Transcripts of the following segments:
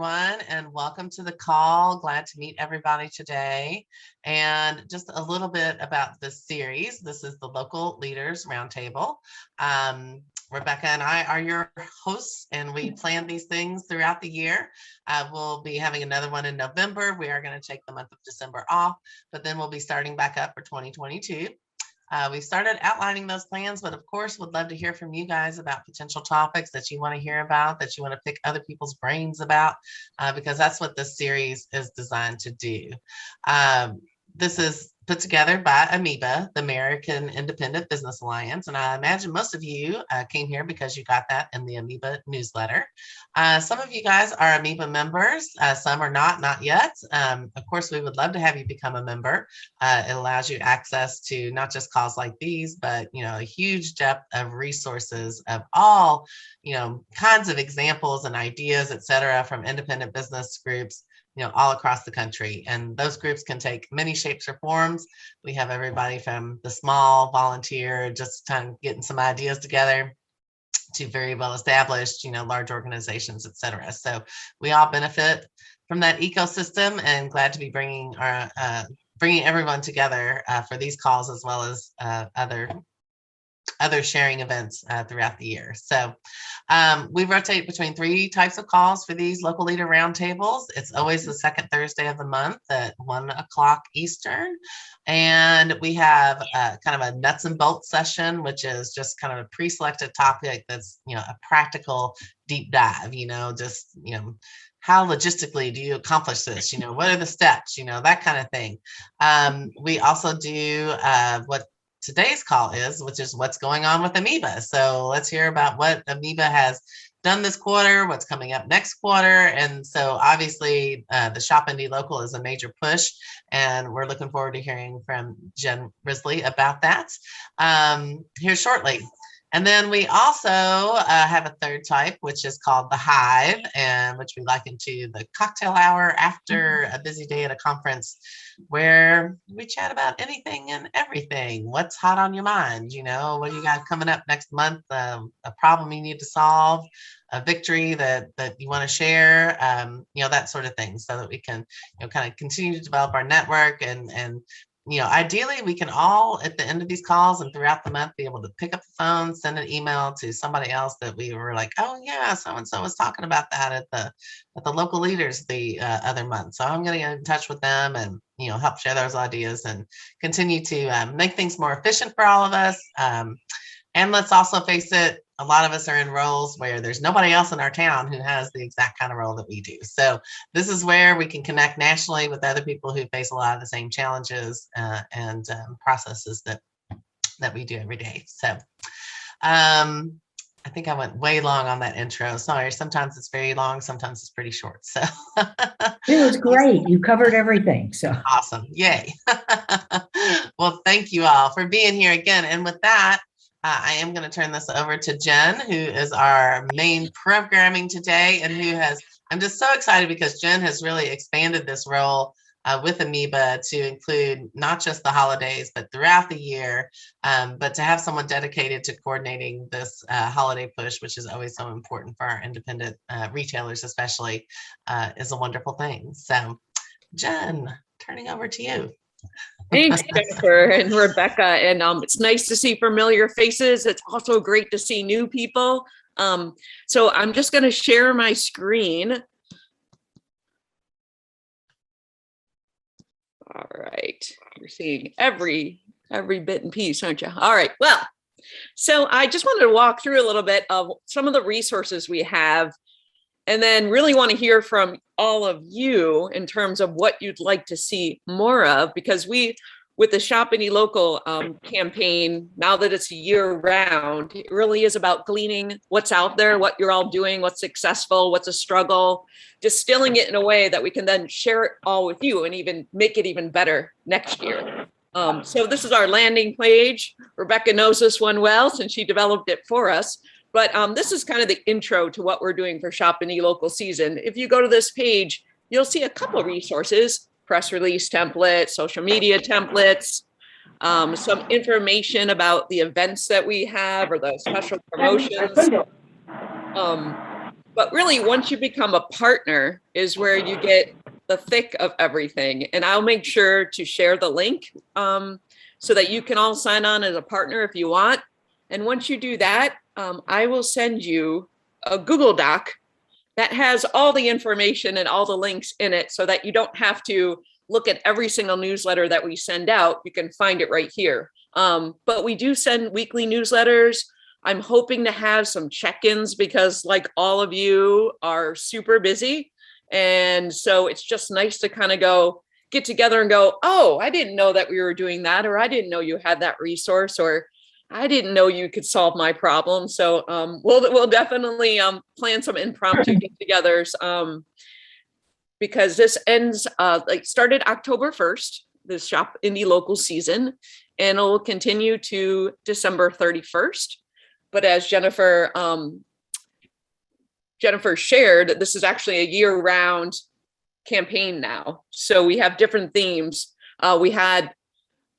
everyone, and welcome to the call. Glad to meet everybody today. And just a little bit about this series. This is the Local Leaders Roundtable. Rebecca and I are your hosts, and we plan these things throughout the year. We'll be having another one in November. We are going to take the month of December off, but then we'll be starting back up for 2022. We started outlining those plans, but of course, would love to hear from you guys about potential topics that you want to hear about, that you want to pick other people's brains about, because that's what this series is designed to do. This is put together by AMIBA, the American Independent Business Alliance. And I imagine most of you came here because you got that in the AMIBA newsletter. Some of you guys are AMIBA members, some are not yet. Of course, we would love to have you become a member. It allows you access to not just calls like these, but a huge depth of resources of all kinds of examples and ideas, et cetera, from independent business groups all across the country. And those groups can take many shapes or forms. We have everybody from the small volunteer, just kind of getting some ideas together, to very well established, large organizations, et cetera. So we all benefit from that ecosystem, and glad to be bringing everyone together for these calls, as well as other sharing events throughout the year. So we rotate between 3 types of calls for these local leader roundtables. It's always the second Thursday of the month at 1:00 Eastern. And we have kind of a nuts and bolts session, which is just kind of a pre-selected topic that's, a practical deep dive, how logistically do you accomplish this? What are the steps? That kind of thing. We also do what today's call is, which is what's going on with AMIBA. So let's hear about what AMIBA has done this quarter, what's coming up next quarter. And so obviously the Shop Indie Local is a major push, and we're looking forward to hearing from Jen Risley about that here shortly. And then we also have a third type, which is called the Hive, and which we liken to the cocktail hour after a busy day at a conference, where we chat about anything and everything. What's hot on your mind? What do you got coming up next month? A problem you need to solve, a victory that you want to share, that sort of thing, so that we can kind of continue to develop our network and ideally, we can all, at the end of these calls and throughout the month, be able to pick up the phone, send an email to somebody else that we were like, oh yeah, so-and-so was talking about that at the local leaders the other month. So I'm going to get in touch with them and, help share those ideas and continue to make things more efficient for all of us. And let's also face it, a lot of us are in roles where there's nobody else in our town who has the exact kind of role that we do. So this is where we can connect nationally with other people who face a lot of the same challenges and processes that we do every day. So I think I went way long on that intro. Sorry, sometimes it's very long, sometimes it's pretty short. So it was great. You covered everything. So awesome. Yay. Well, thank you all for being here again. And with that, I am going to turn this over to Jen, who is our main programming today, and I'm just so excited because Jen has really expanded this role with AMIBA to include not just the holidays, but throughout the year, but to have someone dedicated to coordinating this holiday push, which is always so important for our independent retailers, especially, is a wonderful thing. So Jen, turning over to you. Thanks, Jennifer and Rebecca. And it's nice to see familiar faces. It's also great to see new people. So I'm just going to share my screen. All right. You're seeing every bit and piece, aren't you? All right. Well, so I just wanted to walk through a little bit of some of the resources we have, and then really want to hear from all of you in terms of what you'd like to see more of, because with the Shop Indie Local campaign, now that it's year round, it really is about gleaning what's out there, what you're all doing, what's successful, what's a struggle, distilling it in a way that we can then share it all with you and even make it even better next year. So this is our landing page. Rebecca knows this one well since she developed it for us. But this is kind of the intro to what we're doing for Shop Indie Local season. If you go to this page, you'll see a couple of resources: press release templates, social media templates, some information about the events that we have or the special promotions. But really, once you become a partner is where you get the thick of everything. And I'll make sure to share the link so that you can all sign on as a partner if you want. And once you do that, I will send you a Google Doc that has all the information and all the links in it so that you don't have to look at every single newsletter that we send out. You can find it right here. But we do send weekly newsletters. I'm hoping to have some check-ins because like all of you are super busy. And so it's just nice to kind of get together and go, oh, I didn't know that we were doing that, or I didn't know you had that resource, or I didn't know you could solve my problem. So we'll definitely plan some impromptu get-togethers because this ends started October 1st, this Shop Indie Local season, and it will continue to December 31st. But as Jennifer shared, this is actually a year-round campaign now. So we have different themes. We had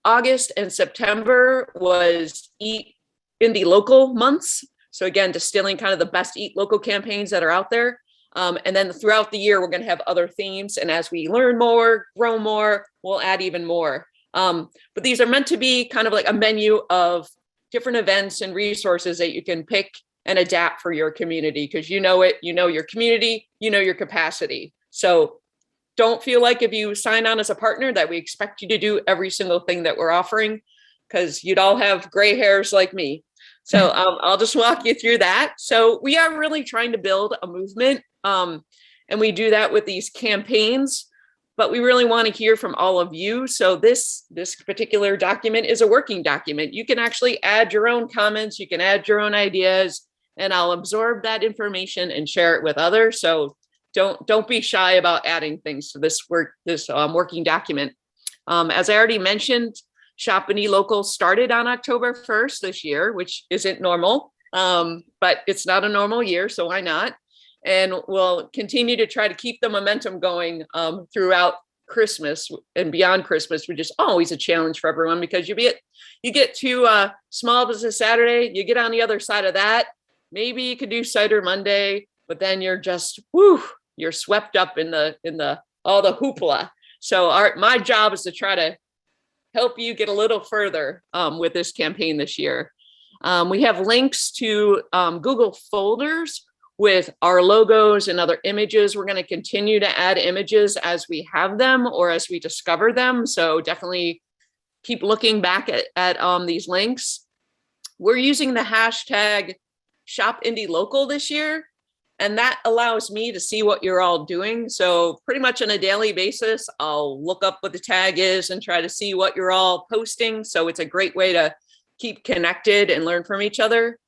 August and September was Eat Indie Local months. So again, distilling kind of the best Eat Local campaigns that are out there. And then throughout the year, we're going to have other themes. And as we learn more, grow more, we'll add even more. But these are meant to be kind of like a menu of different events and resources that you can pick and adapt for your community, because you know your community, your capacity. So don't feel like if you sign on as a partner that we expect you to do every single thing that we're offering, because you'd all have gray hairs like me. So I'll just walk you through that. So we are really trying to build a movement, and we do that with these campaigns, but we really want to hear from all of you. So this particular document is a working document. You can actually add your own comments, you can add your own ideas, and I'll absorb that information and share it with others. So don't be shy about adding things to this working document. As I already mentioned, Shop Indie Local started on October 1st this year, which isn't normal, but it's not a normal year, so why not? And we'll continue to try to keep the momentum going throughout Christmas and beyond Christmas, which is always a challenge for everyone, because you get to Small Business Saturday, you get on the other side of that. Maybe you could do Cider Monday, but then you're just you're swept up in all the hoopla. So my job is to try to help you get a little further with this campaign this year. We have links to Google folders with our logos and other images. We're going to continue to add images as we have them or as we discover them. So definitely keep looking back at these links. We're using the hashtag Shop Indie Local this year, and that allows me to see what you're all doing. So pretty much on a daily basis, I'll look up what the tag is and try to see what you're all posting. So it's a great way to keep connected and learn from each other.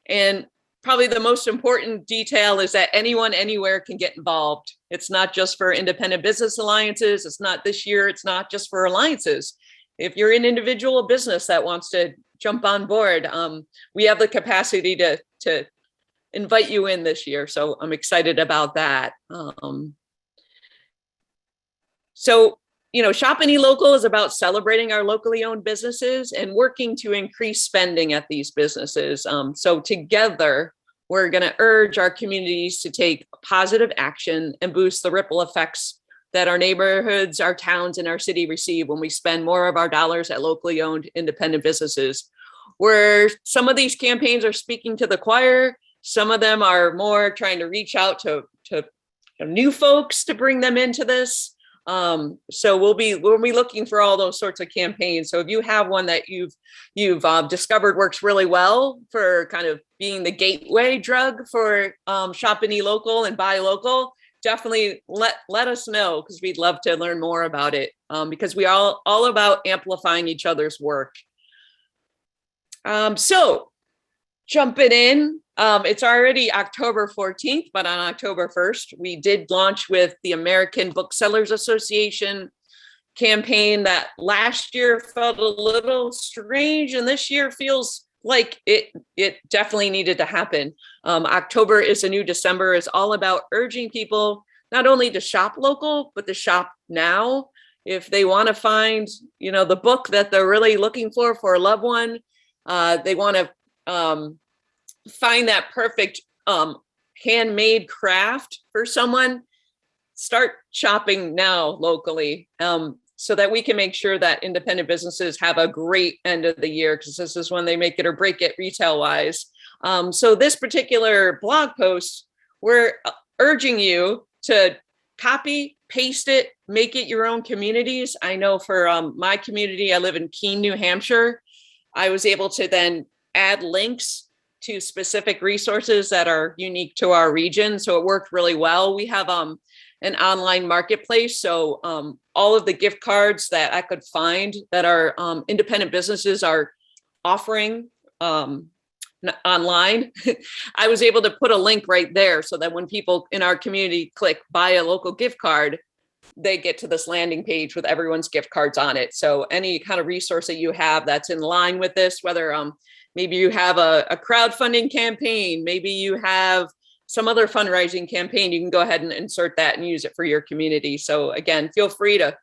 And probably the most important detail is that anyone anywhere can get involved. It's not just for independent business alliances. It's not this year. It's not just for alliances. If you're an individual business that wants to jump on board, we have the capacity to invite you in this year. So I'm excited about that. So, Shop Indie Local is about celebrating our locally owned businesses and working to increase spending at these businesses. So together, we're going to urge our communities to take positive action and boost the ripple effects that our neighborhoods, our towns, and our city receive when we spend more of our dollars at locally owned independent businesses. Where some of these campaigns are speaking to the choir, some of them are more trying to reach out to new folks to bring them into this. So we'll be looking for all those sorts of campaigns. So if you have one that you've discovered works really well for kind of being the gateway drug for Shop Indie Local and Buy Local, definitely let us know, because we'd love to learn more about it, because we are all about amplifying each other's work. So jumping in, it's already October 14th, but on October 1st, we did launch with the American Booksellers Association campaign that last year felt a little strange, and this year feels like it definitely needed to happen. October is a new December is all about urging people not only to shop local, but to shop now. If they want to find, the book that they're really looking for a loved one, they want to find that perfect handmade craft for someone, start shopping now locally, so that we can make sure that independent businesses have a great end of the year, because this is when they make it or break it retail wise. So this particular blog post, we're urging you to copy, paste it, make it your own communities. I know for my community, I live in Keene, New Hampshire. I was able to then add links to specific resources that are unique to our region. So it worked really well. We have an online marketplace. So all of the gift cards that I could find that our independent businesses are offering online, I was able to put a link right there so that when people in our community click buy a local gift card, they get to this landing page with everyone's gift cards on it. So any kind of resource that you have that's in line with this, whether maybe you have a crowdfunding campaign, maybe you have some other fundraising campaign, you can go ahead and insert that and use it for your community. So again, feel free to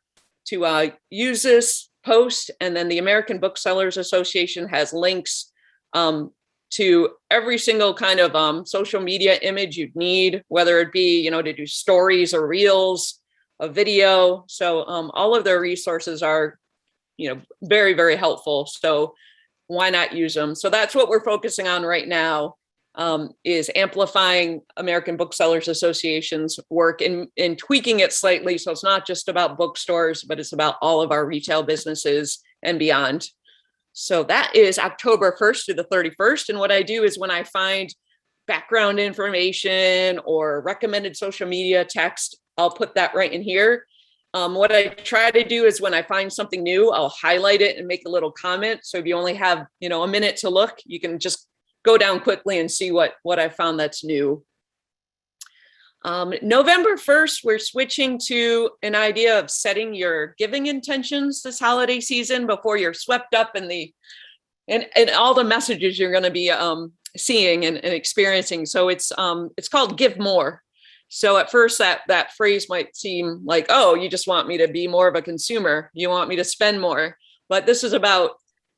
use this post. And then the American Booksellers Association has links to every single kind of social media image you'd need, whether it be, to do stories or reels, a video. So all of their resources are, very, very helpful. So why not use them? So that's what we're focusing on right now, is amplifying American Booksellers Association's work and tweaking it slightly. So it's not just about bookstores, but it's about all of our retail businesses and beyond. So that is October 1st through the 31st. And what I do is when I find background information or recommended social media text, I'll put that right in here. What I try to do is when I find something new, I'll highlight it and make a little comment. So if you only have, a minute to look, you can just go down quickly and see what I found that's new. November 1st, we're switching to an idea of setting your giving intentions this holiday season before you're swept up in and all the messages you're going to be seeing and experiencing. So it's called Give More. So at first that phrase might seem like, oh, you just want me to be more of a consumer. You want me to spend more. But this is about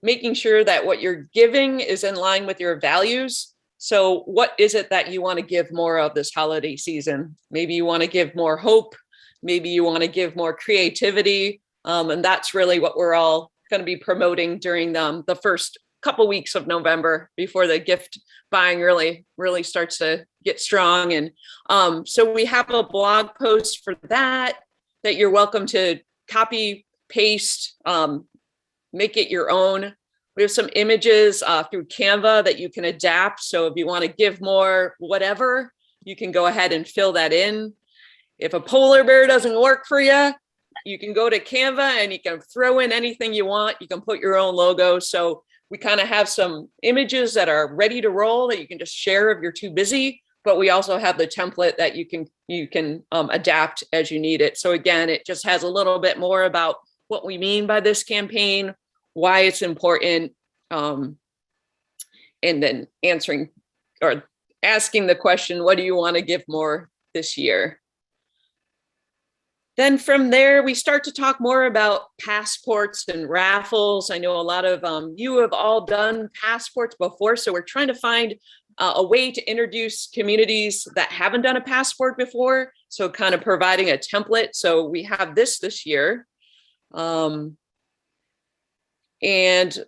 making sure that what you're giving is in line with your values. So what is it that you want to give more of this holiday season? Maybe you want to give more hope. Maybe you want to give more creativity. And that's really what we're all going to be promoting during the first couple weeks of November before the gift buying really starts to get strong. And so we have a blog post for that you're welcome to copy, paste, make it your own. We have some images through Canva that you can adapt. So if you want to give more, whatever, you can go ahead and fill that in. If a polar bear doesn't work for you, you can go to Canva and you can throw in anything you want. You can put your own logo. So we kind of have some images that are ready to roll that you can just share if you're too busy. But we also have the template that you can adapt as you need it. So again, it just has a little bit more about what we mean by this campaign, why it's important, and then answering or asking the question, what do you want to give more this year? Then from there, we start to talk more about passports and raffles. I know a lot of you have all done passports before, so we're trying to find a way to introduce communities that haven't done a passport before. So kind of providing a template. So we have this year. And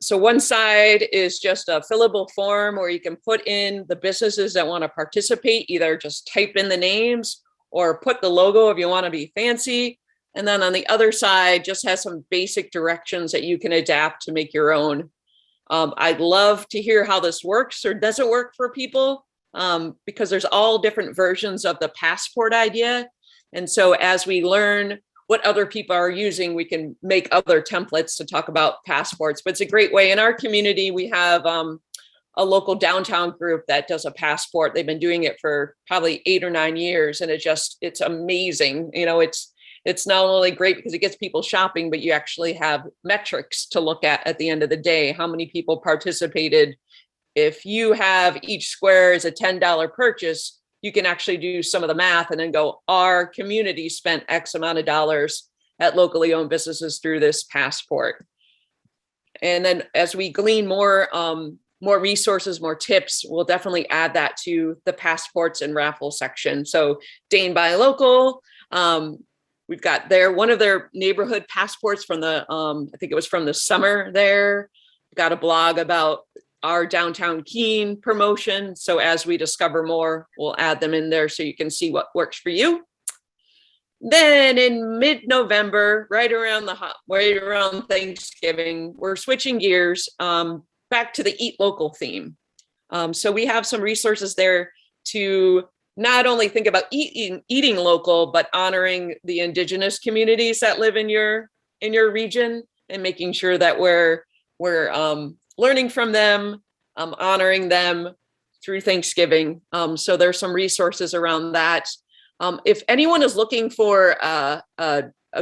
so one side is just a fillable form where you can put in the businesses that want to participate, either just type in the names or put the logo if you want to be fancy. And then on the other side, just has some basic directions that you can adapt to make your own. I'd love to hear how this works or doesn't work for people, because there's all different versions of the passport idea. And so as we learn what other people are using, we can make other templates to talk about passports. But it's a great way. In our community, we have a local downtown group that does a passport. They've been doing it for probably 8 or 9 years. And it's amazing. It's not only great because it gets people shopping, but you actually have metrics to look at the end of the day. How many people participated? If you have each square is a $10 purchase, you can actually do some of the math and then go, our community spent X amount of dollars at locally owned businesses through this passport. And then as we glean more more resources, more tips, we'll definitely add that to the passports and raffle section. So Dane Buy Local, we've got one of their neighborhood passports from the, I think it was from the summer there. We've got a blog about our downtown Keene promotion. So as we discover more, we'll add them in there so you can see what works for you. Then in mid-November, right around Thanksgiving, we're switching gears back to the Eat Local theme. So we have some resources there to not only think about eating local, but honoring the indigenous communities that live in your region and making sure that we're learning from them, honoring them through Thanksgiving. So there's some resources around that. If anyone is looking for a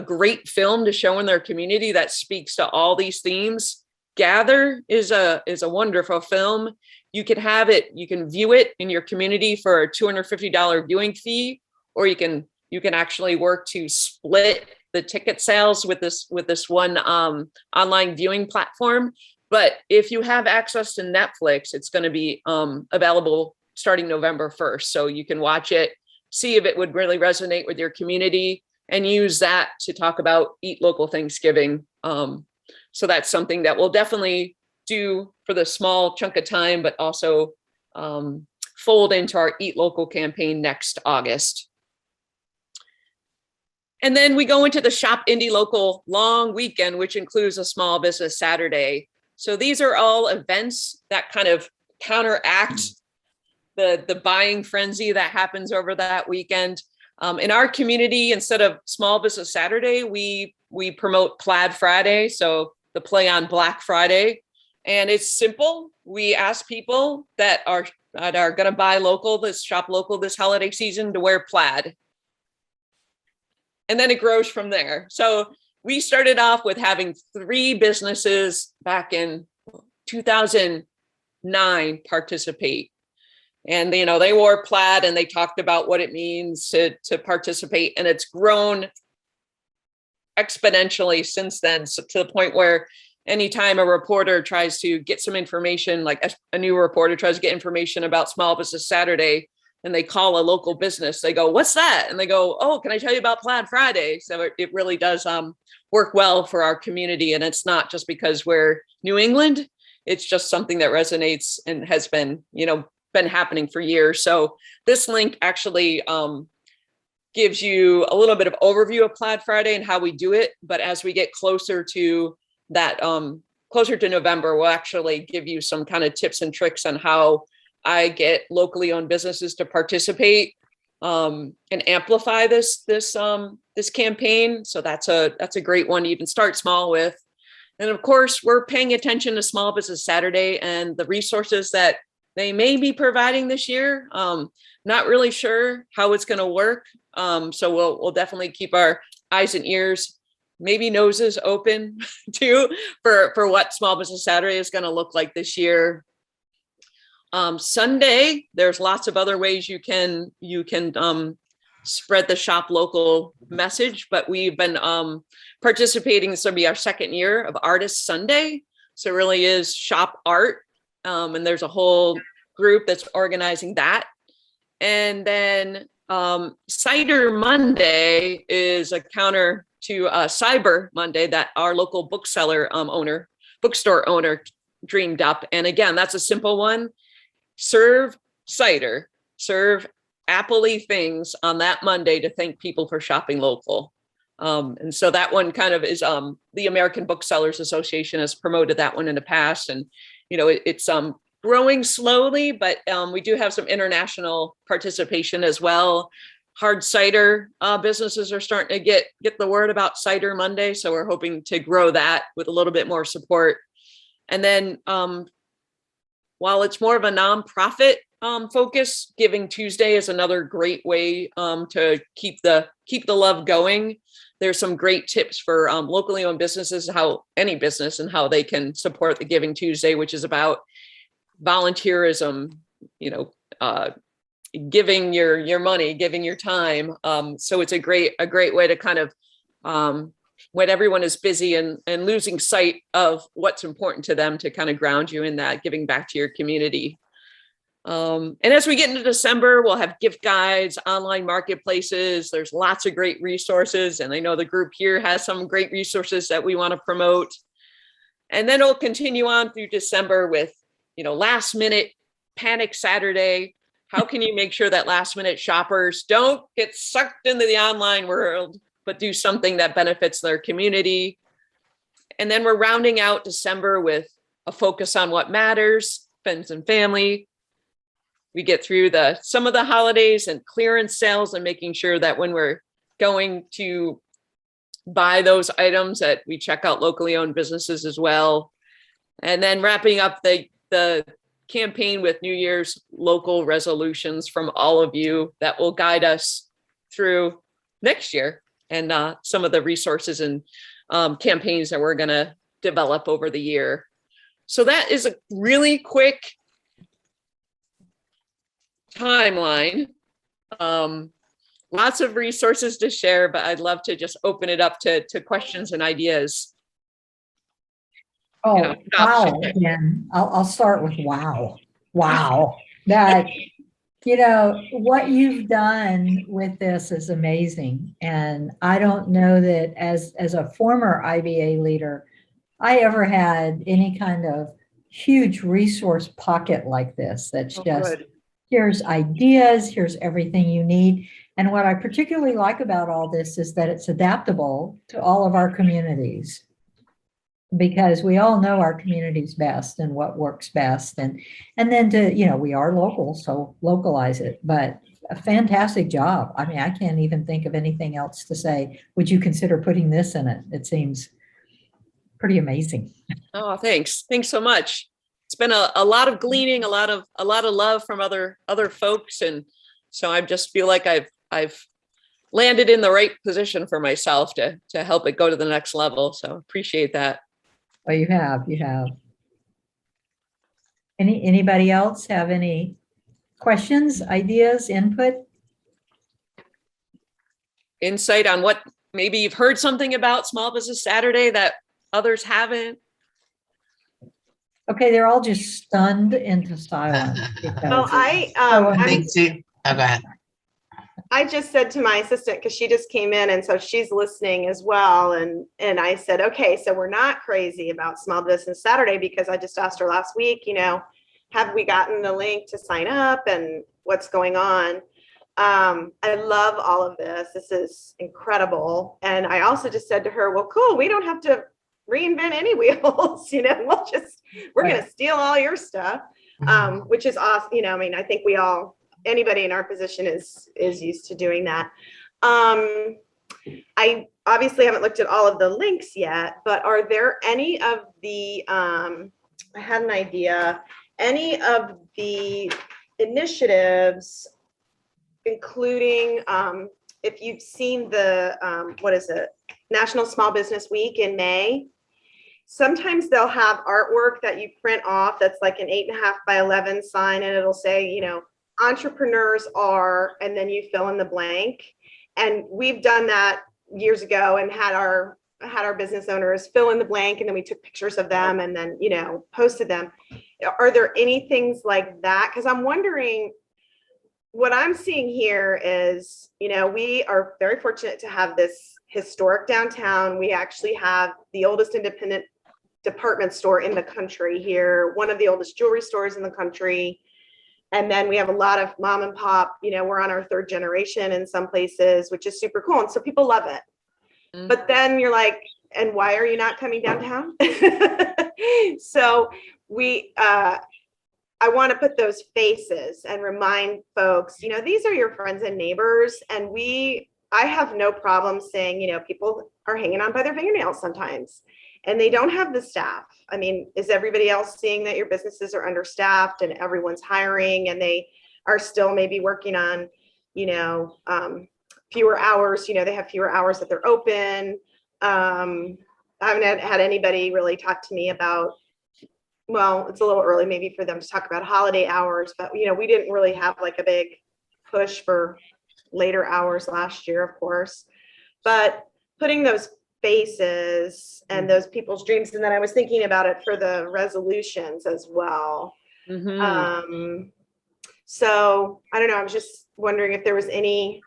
great film to show in their community that speaks to all these themes, Gather is a wonderful film. You can view it in your community for a $250 viewing fee, or you can actually work to split the ticket sales with this one online viewing platform. But if you have access to Netflix, it's going to be available starting November 1st. So you can watch it, see if it would really resonate with your community, and use that to talk about Eat Local Thanksgiving. So that's something that we'll definitely do for the small chunk of time, but also fold into our Eat Local campaign next August. And then we go into the Shop Indie Local long weekend, which includes a Small Business Saturday. So these are all events that kind of counteract the buying frenzy that happens over that weekend. In our community, instead of Small Business Saturday, we promote Plaid Friday, so the play on Black Friday. And it's simple. We ask people that are going to buy local, shop local this holiday season, to wear plaid. And then it grows from there. So we started off with having 3 businesses back in 2009 participate. And, they wore plaid and they talked about what it means to participate. And it's grown exponentially since then, so to the point where anytime a reporter tries to get some information, like a new reporter tries to get information about Small Business Saturday, and they call a local business, they go, "What's that?" And they go, "Oh, can I tell you about Plaid Friday?" So it really does work well for our community. And it's not just because we're New England, it's just something that resonates and has been, been happening for years. So this link actually gives you a little bit of overview of Plaid Friday and how we do it. But as we get closer to that, closer to November, we'll actually give you some kind of tips and tricks on how I get locally owned businesses to participate and amplify this campaign. So that's a great one to even start small with. And of course, we're paying attention to Small Business Saturday and the resources that they may be providing this year. Not really sure how it's going to work. So we'll definitely keep our eyes and ears, maybe noses open too, for what Small Business Saturday is going to look like this year. Sunday, there's lots of other ways you can spread the shop local message, but we've been participating. This will be our second year of Artist Sunday. So it really is shop art. And there's a whole group that's organizing that. And then Cider Monday is a counter to Cyber Monday that our local bookstore owner dreamed up. And again, that's a simple one. Serve cider, serve apple-y things on that Monday to thank people for shopping local. And so that one kind of is the American Booksellers Association has promoted that one in the past. And it's growing slowly, but we do have some international participation as well. Hard cider businesses are starting to get the word about Cider Monday, so we're hoping to grow that with a little bit more support. And then while it's more of a nonprofit focus, Giving Tuesday is another great way to keep the love going. There's some great tips for locally owned businesses, how any business and how they can support the Giving Tuesday, which is about volunteerism, giving your money, giving your time. So it's a great way to kind of when everyone is busy and losing sight of what's important to them, to kind of ground you in that, giving back to your community. And as we get into December, we'll have gift guides, online marketplaces. There's lots of great resources. And I know the group here has some great resources that we want to promote. And then it'll continue on through December with, last minute panic Saturday. How can you make sure that last minute shoppers don't get sucked into the online world, but do something that benefits their community? And then we're rounding out December with a focus on what matters, friends and family. We get through some of the holidays and clearance sales, and making sure that when we're going to buy those items, that we check out locally owned businesses as well. And then wrapping up the campaign with New Year's local resolutions from all of you that will guide us through next year, and some of the resources and campaigns that we're going to develop over the year. So that is a really quick timeline. Lots of resources to share, but I'd love to just open it up to questions and ideas. Oh, wow. Again, I'll start with wow. Wow. That, what you've done with this is amazing. And I don't know that as a former IBA leader, I ever had any kind of huge resource pocket like this. That's just, here's ideas, here's everything you need. And what I particularly like about all this is that it's adaptable to all of our communities, because we all know our communities best and what works best. And then we are local, so localize it, but a fantastic job. I mean, I can't even think of anything else to say. Would you consider putting this in it? It seems pretty amazing. Oh, thanks. Thanks so much. It's been a lot of gleaning, a lot of love from other folks. And so I just feel like I've landed in the right position for myself to help it go to the next level. So appreciate that. Well, you have. Anybody else have any questions, ideas, input? Insight on what maybe you've heard something about Small Business Saturday that others haven't? Okay, they're all just stunned into silence. Well, Thanks, Sue. Oh, go ahead. I just said to my assistant, because she just came in and so she's listening as well. And I said, okay, so we're not crazy about Small Business Saturday, because I just asked her last week, have we gotten the link to sign up and what's going on? I love all of this. This is incredible. And I also just said to her, well, cool, we don't have to reinvent any wheels, we're going to steal all your stuff, which is awesome. I think anybody in our position is used to doing that. I obviously haven't looked at all of the links yet, but are there any of the, I had an idea, any of the initiatives, including, if you've seen the, National Small Business Week in May, sometimes they'll have artwork that you print off that's like an 8.5 by 11 sign, and it'll say, entrepreneurs are, and then you fill in the blank. And we've done that years ago and had our business owners fill in the blank, and then we took pictures of them and then, posted them. Are there any things like that? Because I'm wondering, what I'm seeing here is, we are very fortunate to have this historic downtown. We actually have the oldest independent department store in the country here, one of the oldest jewelry stores in the country. And then we have a lot of mom and pop, we're on our third generation in some places, which is super cool. And so people love it. Mm-hmm. But then you're like, and why are you not coming downtown? So I want to put those faces and remind folks, these are your friends and neighbors. And I have no problem saying, people are hanging on by their fingernails sometimes, and they don't have the staff. I mean, is everybody else seeing that your businesses are understaffed and everyone's hiring and they are still maybe working on, fewer hours, they have fewer hours that they're open. I haven't had anybody really talk to me about, well, it's a little early maybe for them to talk about holiday hours, but we didn't really have like a big push for later hours last year, of course, but putting those faces and those people's dreams. And then I was thinking about it for the resolutions as well. So I don't know. I was just wondering if there was any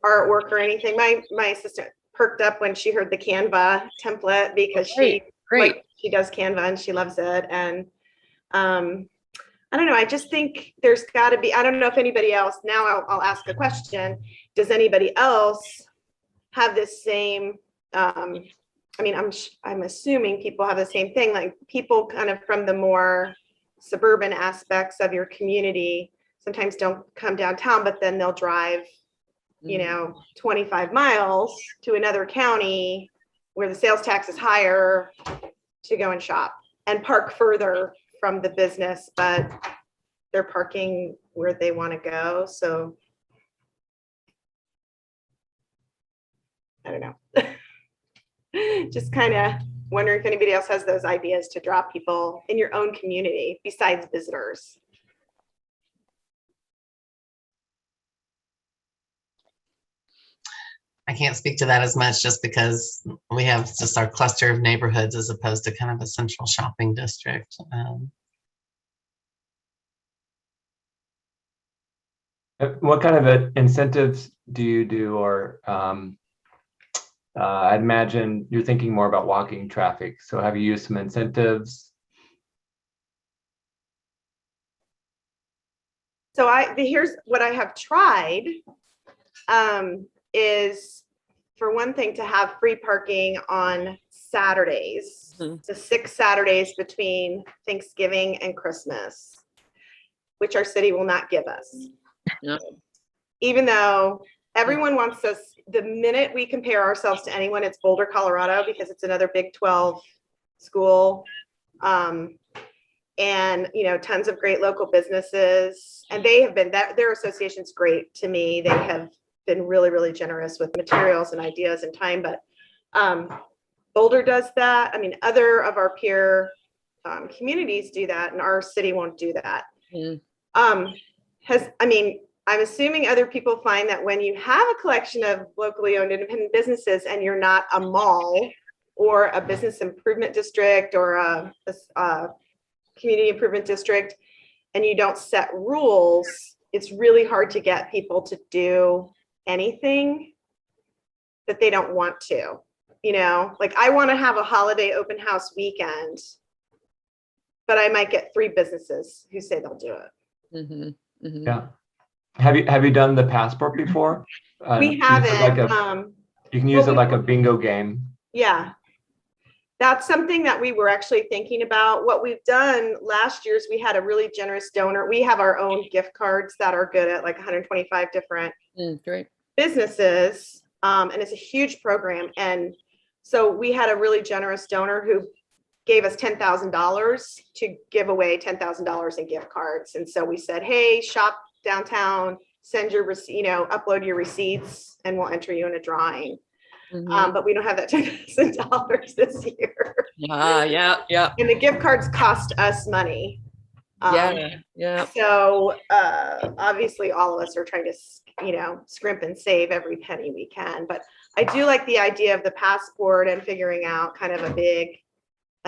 artwork or anything. My assistant perked up when she heard the Canva template because she does Canva and she loves it. And I don't know. I just think there's got to be, I don't know if anybody else, now I'll ask a question. Does anybody else have this same, I mean, I'm assuming people have the same thing, like people kind of from the more suburban aspects of your community sometimes don't come downtown, but then they'll drive, 25 miles to another county where the sales tax is higher to go and shop and park further from the business, but they're parking where they want to go. So I don't know. Just kind of wondering if anybody else has those ideas to draw people in your own community besides visitors. I can't speak to that as much just because we have just our cluster of neighborhoods as opposed to kind of a central shopping district. What kind of incentives do you do? Or I'd imagine you're thinking more about walking traffic. So have you used some incentives? So here's what I have tried is, for one thing, to have free parking on Saturdays, the 6 Saturdays between Thanksgiving and Christmas, which our city will not give us. Yeah. Even though everyone wants us, the minute we compare ourselves to anyone, it's Boulder, Colorado, because it's another Big 12 school. And, tons of great local businesses. And they have been, their association's great to me. They have been really, really generous with materials and ideas and time. But Boulder does that. I mean, other of our peer communities do that, and our city won't do that. I'm assuming other people find that when you have a collection of locally owned independent businesses and you're not a mall or a business improvement district or a community improvement district, and you don't set rules, it's really hard to get people to do anything that they don't want to. Like I want to have a holiday open house weekend, but I might get 3 businesses who say they'll do it. Yeah. Have you done the passport before? We haven't. You can use it like a bingo game. Yeah. That's something that we were actually thinking about. What we've done last year is we had a really generous donor. We have our own gift cards that are good at like 125 different businesses. And it's a huge program. And so we had a really generous donor who gave us $10,000 to give away $10,000 in gift cards. And so we said, hey, shop downtown, send your upload your receipts and we'll enter you in a drawing. But we don't have that $10,000 this year. Yeah. And the gift cards cost us money. So obviously all of us are trying to, scrimp and save every penny we can. But I do like the idea of the passport and figuring out kind of a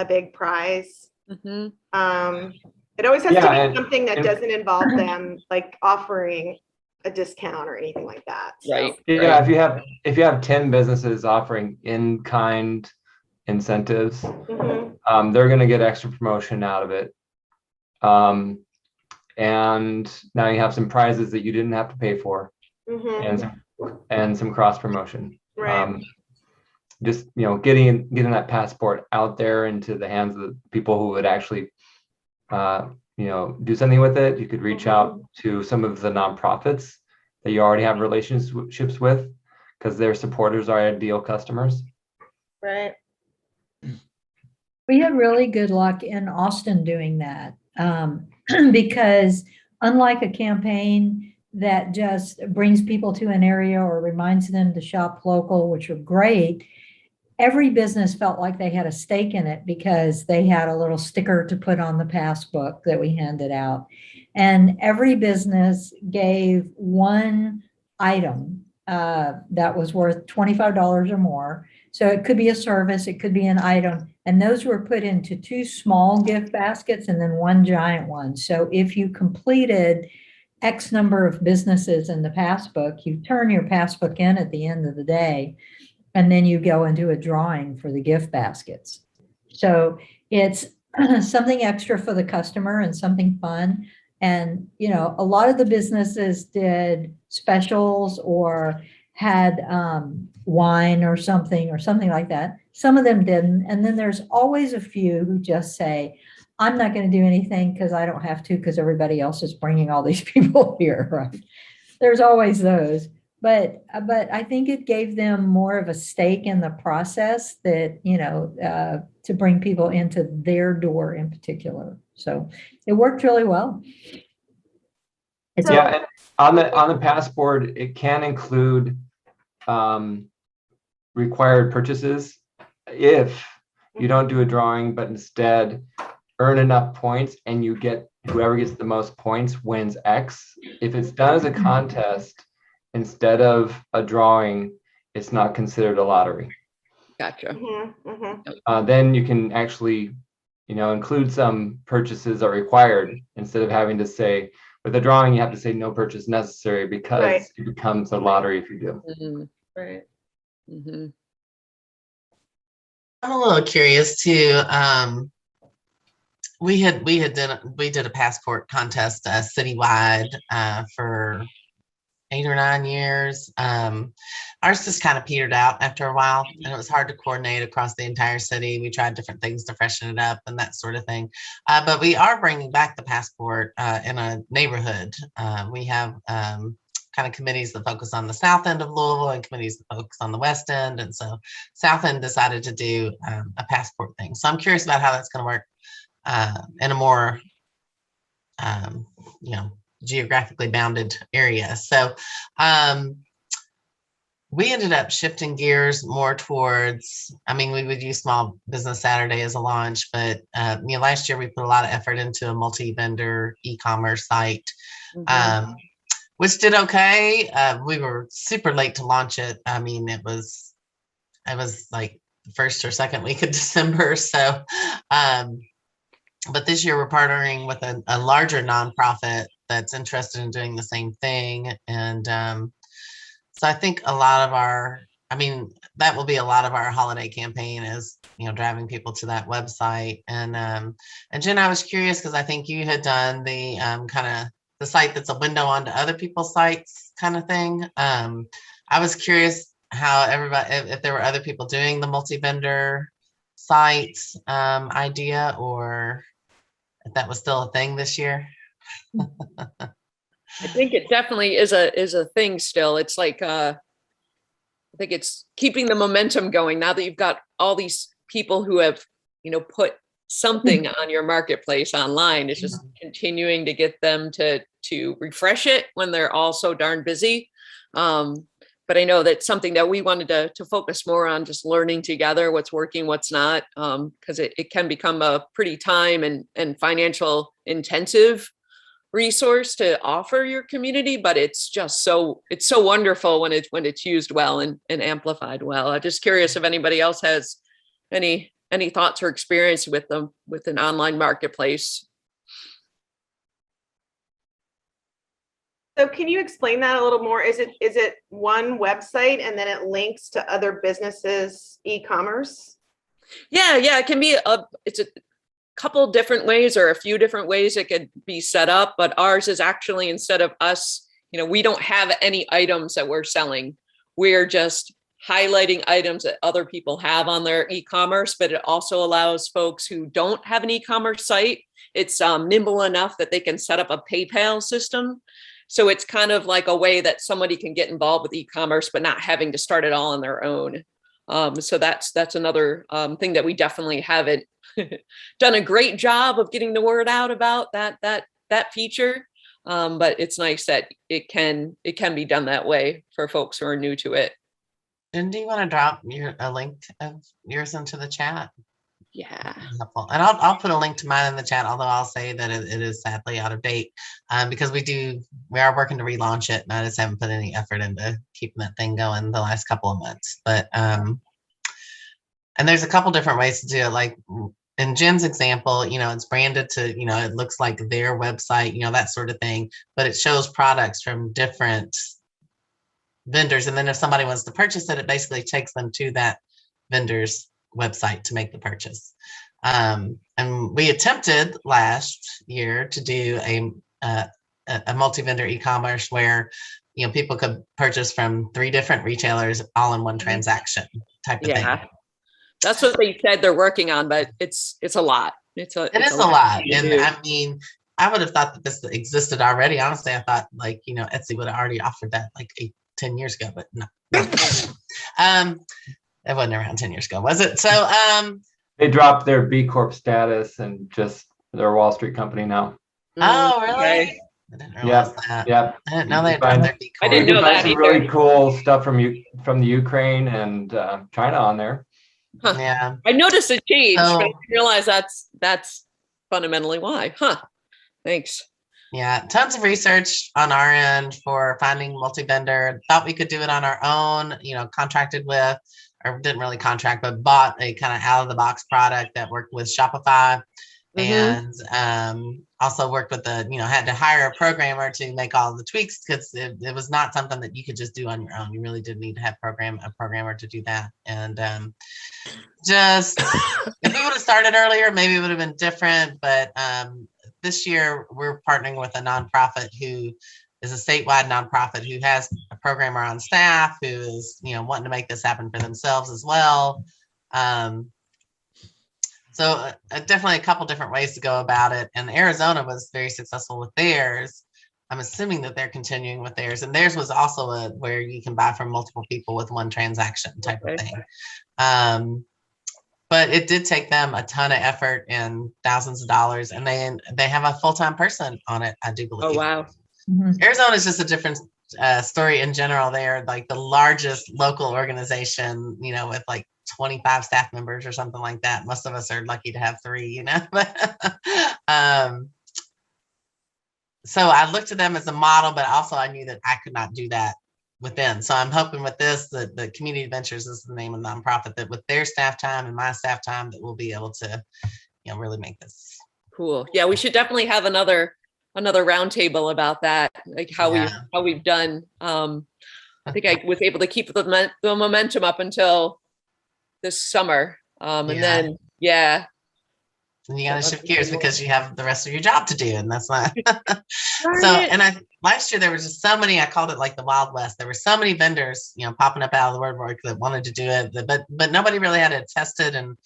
big prize. It always has to be something that doesn't involve them like offering a discount or anything like that. So. Right. Yeah. If you have 10 businesses offering in-kind incentives, they're going to get extra promotion out of it. And now you have some prizes that you didn't have to pay for, and some cross promotion. Right. Just getting that passport out there into the hands of the people who would actually do something with it. You could reach out to some of the nonprofits that you already have relationships with, because their supporters are ideal customers. Right. We had really good luck in Austin doing that, because unlike a campaign that just brings people to an area or reminds them to shop local, which are great, every business felt like they had a stake in it because they had a little sticker to put on the passbook that we handed out. And every business gave one item that was worth $25 or more. So it could be a service, it could be an item, and those were put into 2 small gift baskets and then 1 giant one. So if you completed X number of businesses in the passbook, you turn your passbook in at the end of the day, and then you go into a drawing for the gift baskets. So it's something extra for the customer and something fun. And, you know, a lot of the businesses did specials or had wine or something like that. Some of them didn't. And then there's always a few who just say, I'm not going to do anything because I don't have to, because everybody else is bringing all these people here, right? There's always those. But I think it gave them more of a stake in the process that, you know, to bring people into their door in particular. So it worked really well. It's Yeah, and on the passport, it can include required purchases if you don't do a drawing, but instead earn enough points and you get whoever gets the most points wins X. If it's done as a contest instead of a drawing, it's not considered a lottery. Gotcha. Then you can actually, you know, include some purchases are required instead of having to say, with a drawing, you have to say no purchase necessary because it becomes a lottery if you do. Right. Mm-hmm. I'm a little curious too. We did a passport contest citywide for 8 or 9 years. Ours just kind of petered out after a while, and it was hard to coordinate across the entire city. We tried different things to freshen it up and that sort of thing. But we are bringing back the passport in a neighborhood. We have kind of committees that focus on the south end of Louisville and committees that focus on the west end. And so South End decided to do a passport thing. So I'm curious about how that's going to work in a more, you know, geographically bounded area. So we ended up shifting gears more towards, I mean, we would use Small Business Saturday as a launch, but you know, last year we put a lot of effort into a multi-vendor e-commerce site, which did okay. We were super late to launch it. I mean, it was like the first or second week of December. So, but this year we're partnering with a larger nonprofit that's interested in doing the same thing. And so I think a lot of that will be a lot of our holiday campaign is, you know, driving people to that website. And Jen, I was curious because I think you had done the kind of the site that's a window onto other people's sites kind of thing. I was curious how everybody, if there were other people doing the multi-vendor sites idea, or if that was still a thing this year. I think it definitely is a thing still. It's like I think it's keeping the momentum going now that you've got all these people who have, you know, put something on your marketplace online. It's just continuing to get them to refresh it when they're all so darn busy. But I know that's something that we wanted to focus more on, just learning together what's working, what's not, because it can become a pretty time and financial intensive resource to offer your community, but it's so wonderful when it's used well and amplified well. I'm just curious if anybody else has any thoughts or experience with an online marketplace. So can you explain that a little more? Is it one website and then it links to other businesses' e-commerce? Yeah, it can be it's a couple different ways or a few different ways it could be set up, but ours is actually, instead of us, you know, we don't have any items that we're selling. We're just highlighting items that other people have on their e-commerce, but it also allows folks who don't have an e-commerce site, it's nimble enough that they can set up a PayPal system. So it's kind of like a way that somebody can get involved with e-commerce, but not having to start it all on their own. So that's another thing that we definitely haven't done a great job of getting the word out about that feature. But it's nice that it can be done that way for folks who are new to it. And do you want to drop a link of yours into the chat? Yeah. helpful. And I'll put a link to mine in the chat, although I'll say that it is sadly out of date, because we are working to relaunch it, and I just haven't put any effort into keeping that thing going the last couple of months. But and there's a couple different ways to do it. Like in Jen's example, it's branded to, it looks like their website, that sort of thing, but it shows products from different vendors. And then if somebody wants to purchase it, it basically takes them to that vendor's website to make the purchase. And we attempted last year to do a multi-vendor e-commerce where people could purchase from 3 different retailers all in one transaction type of thing. That's what they said they're working on, but it's a lot. It is a lot. And I mean, I would have thought that this existed already. Honestly, I thought Etsy would have already offered that like 10 years ago, but no. It wasn't around 10 years ago, was it? So they dropped their B Corp status and just they're a Wall Street company now. Oh, really? Okay. I didn't realize that. Yeah. I didn't know they dropped their B Corp. I didn't know that some either. really cool stuff from the Ukraine and China on there. Huh. Yeah. I noticed a change, So- but I didn't realize that's fundamentally why. Huh. Thanks. Yeah, tons of research on our end for finding multi-vendor. Thought we could do it on our own, contracted with, or didn't really contract, but bought a kind of out of the box product that worked with Shopify. And also worked with had to hire a programmer to make all the tweaks because it was not something that you could just do on your own. You really did need to have a programmer to do that. And just if we would have started earlier, maybe it would have been different. But this year we're partnering with a nonprofit who is a statewide nonprofit who has a programmer on staff who is wanting to make this happen for themselves as well. So definitely a couple different ways to go about it. And Arizona was very successful with theirs. I'm assuming that they're continuing with theirs. And theirs was also where you can buy from multiple people with one transaction type of thing. But it did take them a ton of effort and thousands of dollars. And they have a full-time person on it, I do believe. Oh, wow. Arizona is just a different story in general. They are like the largest local organization, with like 25 staff members or something like that. Most of us are lucky to have 3, but so I looked at them as a model, but also I knew that I could not do that within. So I'm hoping with this, that the Community Ventures is the name of the nonprofit, that with their staff time and my staff time, that we'll be able to, really make this Cool. Yeah, we should definitely have another roundtable about that, like how we've done. I think I was able to keep the momentum up until this summer. And then, and you got to shift gears because you have the rest of your job to do, and that's not. Darn it. And last year there was just so many. I called it like the Wild West. There were so many vendors, popping up out of the woodwork that wanted to do it, but nobody really had a tested and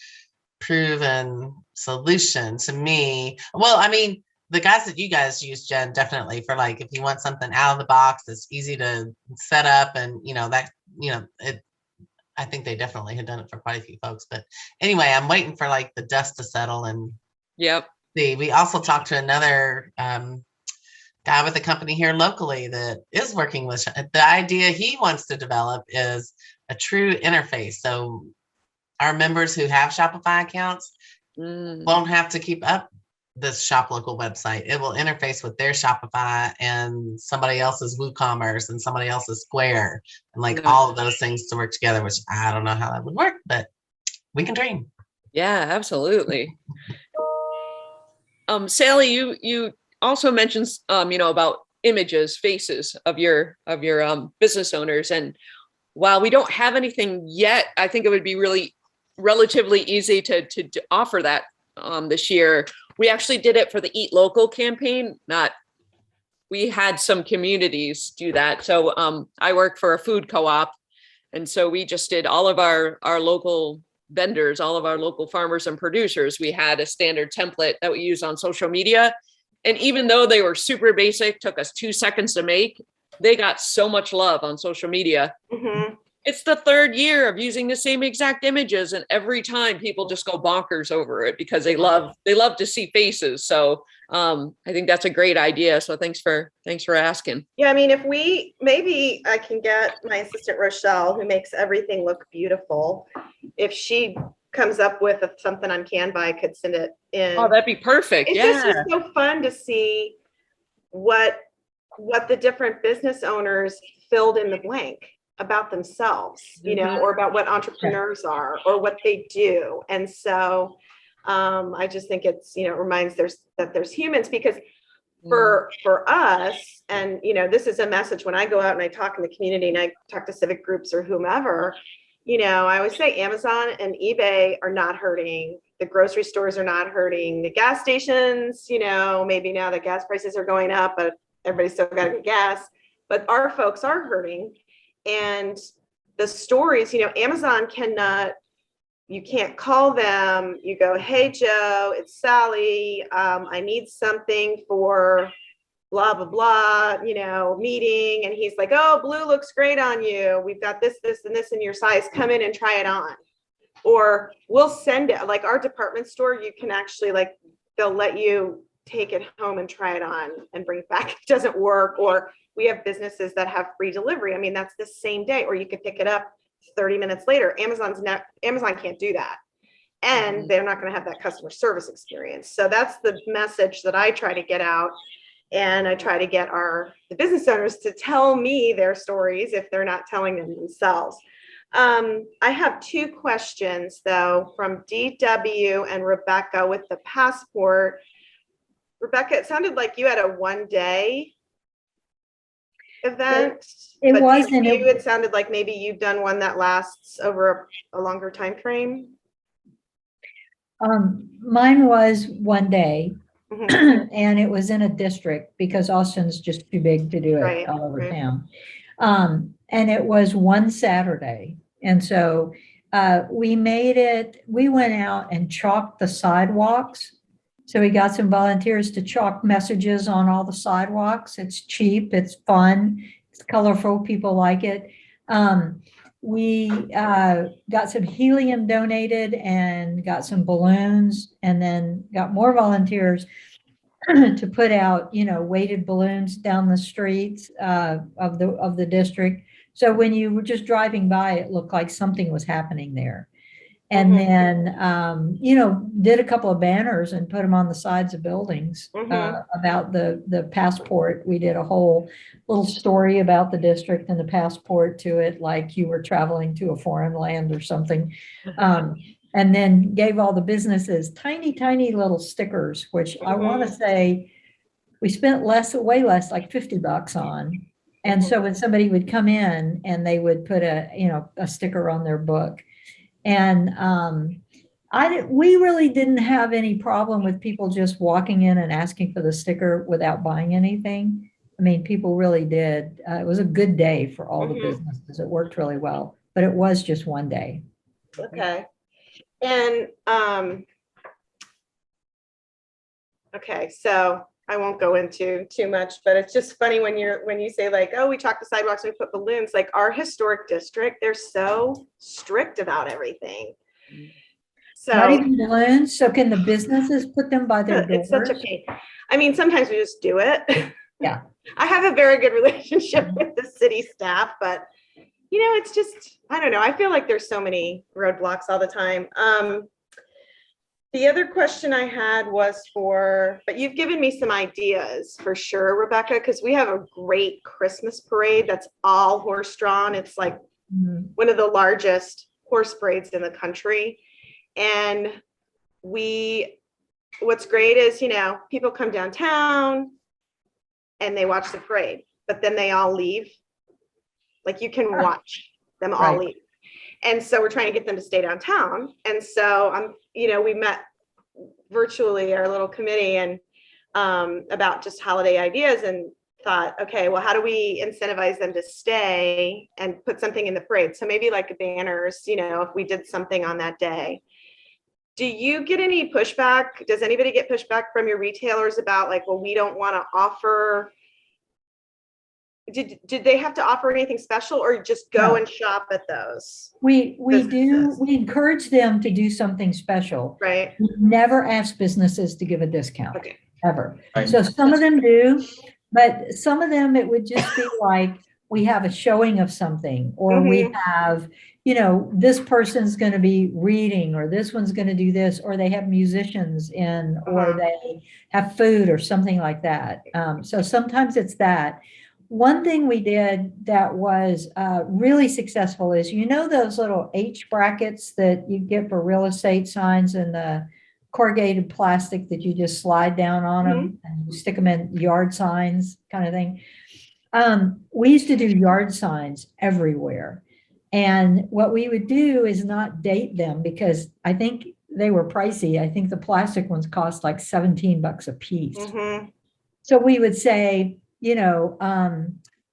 proven solution to me. Well, I mean, the guys that you guys use, Jen, definitely for like if you want something out of the box that's easy to set up, and it. I think they definitely had done it for quite a few folks. But anyway, I'm waiting for like the dust to settle and see. We also talked to another guy with a company here locally that is working with the idea he wants to develop is a true interface. So our members who have Shopify accounts won't have to keep up this Shop Local website. It will interface with their Shopify and somebody else's WooCommerce and somebody else's Square, and like all of those things to work together, which I don't know how that would work, but we can dream. Yeah, absolutely. Sally, you also mentioned about images, faces of your business owners, and while we don't have anything yet, I think it would be really relatively easy to offer that this year. We actually did it for the Eat Local campaign. We had some communities do that. So I work for a food co-op. And so we just did all of our local vendors, all of our local farmers and producers. We had a standard template that we use on social media. And even though they were super basic, took us 2 seconds to make, they got so much love on social media. It's the 3rd year of using the same exact images, and every time people just go bonkers over it because they love to see faces. So I think that's a great idea. So thanks for asking. Yeah, I mean, maybe I can get my assistant Rochelle, who makes everything look beautiful, if she comes up with something on Canva, I could send it in. Oh, that'd be perfect. It's Yeah. just so fun to see what the different business owners filled in the blank about themselves, you know, or about what entrepreneurs are or what they do. And so I just think it's, you know, it reminds that there's humans, because for us, and, you know, this is a message when I go out and I talk in the community and I talk to civic groups or whomever, you know, I always say Amazon and eBay are not hurting. The grocery stores are not hurting. The gas stations, you know, maybe now the gas prices are going up, but everybody's still got to get gas. But our folks are hurting. And the stories, you know, Amazon cannot, you can't call them. You go, hey, Joe, it's Sally. I need something for blah, blah, blah, you know, meeting. And he's like, oh, blue looks great on you. We've got this, this, and this in your size. Come in and try it on. Or we'll send it, like our department store, you can actually, like, they'll let you take it home and try it on and bring it back if it doesn't work. Or we have businesses that have free delivery. I mean, that's the same day, or you could pick it up 30 minutes later. Amazon can't do that. And they're not going to have that customer service experience. So that's the message that I try to get out. And I try to get the business owners to tell me their stories if they're not telling them themselves. I have 2 questions though from DW and Rebecca with the passport. Rebecca, it sounded like you had a 1-day event. It wasn't. It sounded like maybe you've done one that lasts over a longer time frame. Mine was 1 day. Mhm. And it was in a district because Austin's just too big to do it all over town. And it was one Saturday. And so we went out and chalked the sidewalks. So we got some volunteers to chalk messages on all the sidewalks. It's cheap, it's fun, it's colorful, people like it. We got some helium donated and got some balloons, and then got more volunteers to put out, you know, weighted balloons down the streets of the district. So when you were just driving by, it looked like something was happening there. And then, you know, did a couple of banners and put them on the sides of buildings about the passport. We did a whole little story about the district and the passport to it, like you were traveling to a foreign land or something. And then gave all the businesses tiny, tiny little stickers, which I want to say we spent way less, like $50 on. And so when somebody would come in and they would put a sticker on their book. And we really didn't have any problem with people just walking in and asking for the sticker without buying anything. I mean, people really did. It was a good day for all the businesses. It worked really well, but it was just 1 day. Okay. And okay, so I won't go into too much, but it's just funny when you say like, oh, we chalk the sidewalks, we put balloons. Like our historic district, they're so strict about everything. So not even balloons. So can the businesses put them by their doors? it's such a pain. I mean, sometimes we just do it. Yeah. I have a very good relationship with the city staff, but you know, it's just, I don't know. I feel like there's so many roadblocks all the time. The other question I had was but you've given me some ideas for sure, Rebecca, because we have a great Christmas parade that's all horse drawn. It's like one of the largest horse parades in the country. And what's great is, you know, people come downtown and they watch the parade, but then they all leave. Like you can watch them all leave. And so we're trying to get them to stay downtown. And so we met virtually, our little committee, and about just holiday ideas, and thought, okay, well, how do we incentivize them to stay and put something in the parade? So maybe like banners, you know, if we did something on that day. Do you get any pushback? Does anybody get pushback from your retailers about like, well, we don't want to offer? Did they have to offer anything special, or just go and shop at those? We encourage them to do something special. Right. We never ask businesses to give a discount. Okay. Ever. Right. So some of them do, but some of them it would just be like, we have a showing of something, or we Mhm. have, this person's going to be reading, or this one's going to do this, or they have musicians in, or Uh-huh. they have food or something like that. So sometimes it's that. One thing we did that was really successful is, those little H brackets that you get for real estate signs, and the corrugated plastic that you just slide down on them and you stick them in yard signs kind of thing. We used to do yard signs everywhere. And what we would do is not date them, because I think they were pricey. I think the plastic ones cost like $17 a piece. Mhm. So we would say,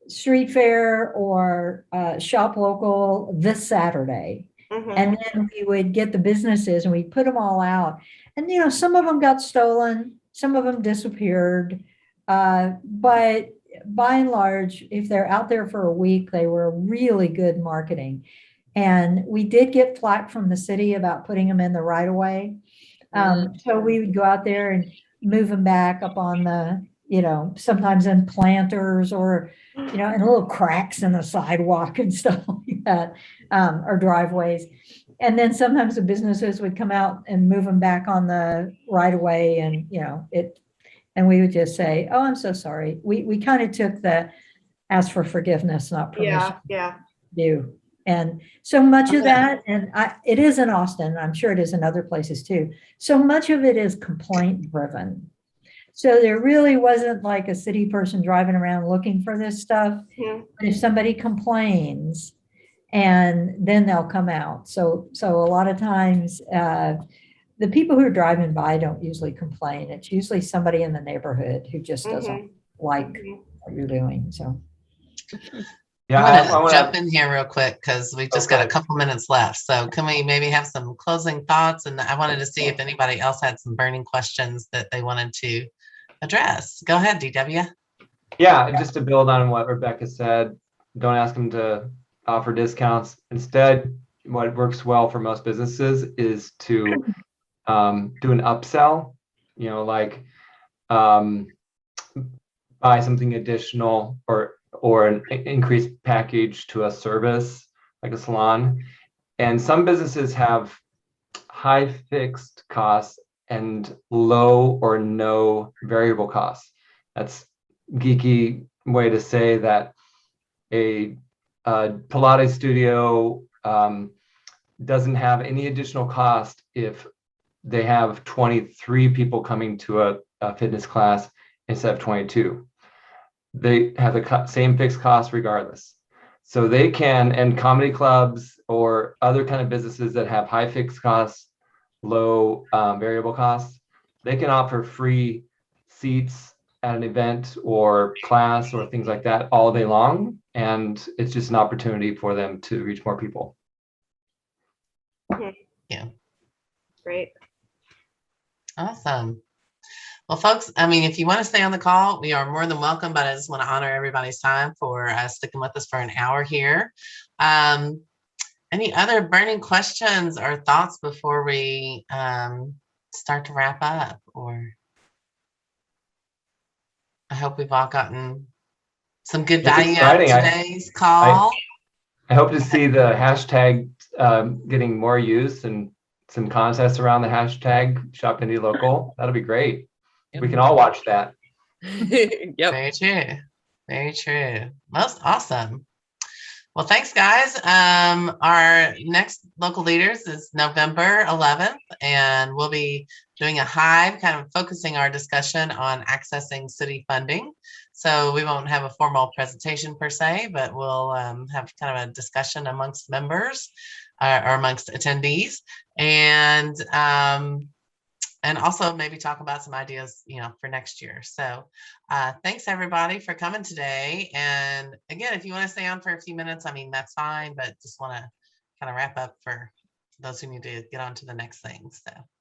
street fair, or shop local this Saturday. Mhm. And then we would get the businesses and we put them all out. And, some of them got stolen, some of them disappeared. But by and large, if they're out there for a week, they were really good marketing. And we did get flack from the city about putting them in the right of way. So we would go out there and move them back up on the, sometimes in planters, or, in little cracks in the sidewalk and stuff like that, or driveways. And then sometimes the businesses would come out and move them back on the right of way, and, and we would just say, "Oh, I'm so sorry." We kind of took the ask for forgiveness, not permission Yeah. view. And so much of that, and it is in Austin, I'm sure it is in other places too. So much of it is complaint driven. So there really wasn't like a city person driving around looking for this stuff. Mhm. But if somebody complains, and then they'll come out. So a lot of times, the people who are driving by don't usually complain. It's usually somebody in the neighborhood who just doesn't Mhm. like Mhm. what you're doing. So Yeah, I'm I gonna want jump to. in here real quick because we just got a Okay. couple minutes left. So can we maybe have some closing thoughts? And I wanted to see if anybody else had some burning questions that they wanted to address. Go ahead, DW. Yeah, just to build on what Rebecca said, don't ask them to offer discounts. Instead, what works well for most businesses is to do an upsell, like um, buy something additional, or an increased package to a service like a salon. And some businesses have high fixed costs and low or no variable costs. That's geeky way to say that a Pilates studio doesn't have any additional cost if they have 23 people coming to a fitness class instead of 22. They have the same fixed cost regardless. So they can, and comedy clubs or other kind of businesses that have high fixed costs, low variable costs, they can offer free seats at an event or class or things like that all day long. And it's just an opportunity for them to reach more people. Yeah. Great. Awesome. Well, folks, I mean, if you want to stay on the call, we are more than welcome, but I just want to honor everybody's time for sticking with us for an hour here. Any other burning questions or thoughts before we start to wrap up? Or I hope we've all gotten some good It's value out of exciting. today's call. I hope to see the hashtag getting more use and some contests around the hashtag Shop Indie Local. That'll be great. We can all watch that. Yep. Very true. Very true. Most awesome. Well, thanks, guys. Our next local leaders is November 11th, and we'll be doing a hive, kind of focusing our discussion on accessing city funding. So we won't have a formal presentation per se, but we'll have kind of a discussion amongst members or amongst attendees, and also maybe talk about some ideas, for next year. So thanks everybody for coming today. And again, if you want to stay on for a few minutes, I mean, that's fine, but just want to kind of wrap up for those who need to get on to the next thing. So